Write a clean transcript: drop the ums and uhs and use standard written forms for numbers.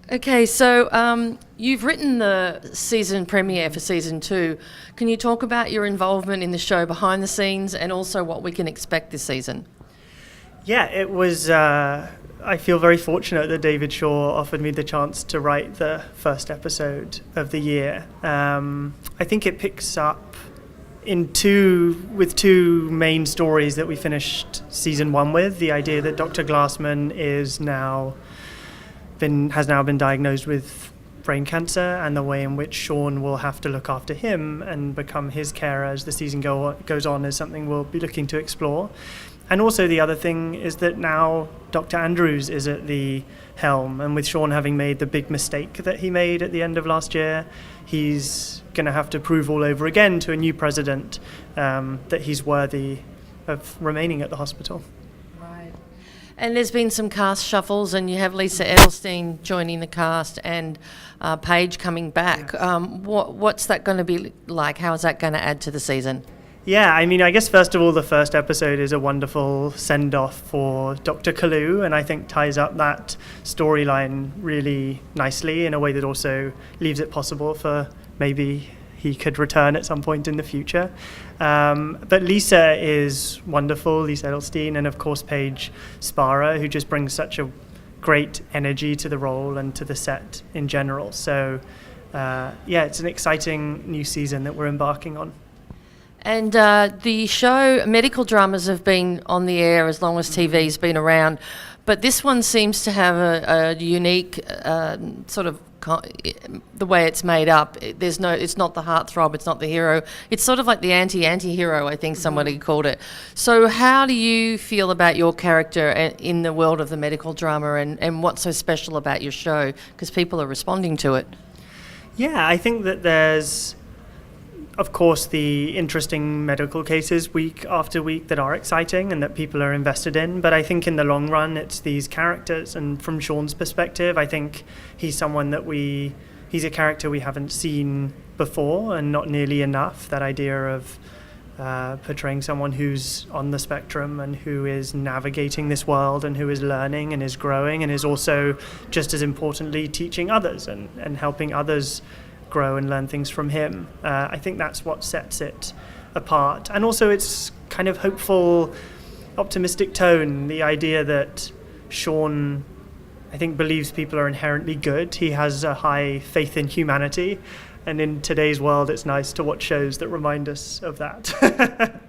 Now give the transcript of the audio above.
Okay, so you've written the season premiere for season 2. Can you talk about your involvement in the show behind the scenes and also what we can expect this season? Yeah, it was. I feel very fortunate that David Shaw offered me the chance to write the first episode of the year. I think it picks up with two main stories that we finished season 1 with. The idea that Dr. Glassman has now been diagnosed with brain cancer, and the way in which Sean will have to look after him and become his carer as the season goes on is something we'll be looking to explore. And also the other thing is that now Dr. Andrews is at the helm, and with Sean having made the big mistake that he made at the end of last year, he's going to have to prove all over again to a new president that he's worthy of remaining at the hospital. And there's been some cast shuffles, and you have Lisa Edelstein joining the cast and Paige coming back. Yeah. What's that going to be like? How is that going to add to the season? Yeah, I mean, I guess first of all, the first episode is a wonderful send-off for Dr. Kalu, and I think ties up that storyline really nicely in a way that also leaves it possible for maybe he could return at some point in the future. But Lisa is wonderful, Lisa Edelstein, and of course Paige Sparrow, who just brings such a great energy to the role and to the set in general. So it's an exciting new season that we're embarking on. And the show, medical dramas have been on the air as long as TV's been around, but this one seems to have a unique sort of the way it's made up. It's not the heartthrob, it's not the hero. It's sort of like the anti-hero, I think somebody called it. So how do you feel about your character in the world of the medical drama, and what's so special about your show? Because people are responding to it. Yeah, I think that there's, of course, the interesting medical cases week after week that are exciting and that people are invested in. But I think in the long run, it's these characters. And from Sean's perspective, I think he's someone that he's a character we haven't seen before, and not nearly enough. That idea of portraying someone who's on the spectrum and who is navigating this world and who is learning and is growing and is also, just as importantly, teaching others and helping others grow and learn things from him. I think that's what sets it apart. And also its kind of hopeful, optimistic tone, the idea that Sean, I think, believes people are inherently good. He has a high faith in humanity, and in today's world it's nice to watch shows that remind us of that.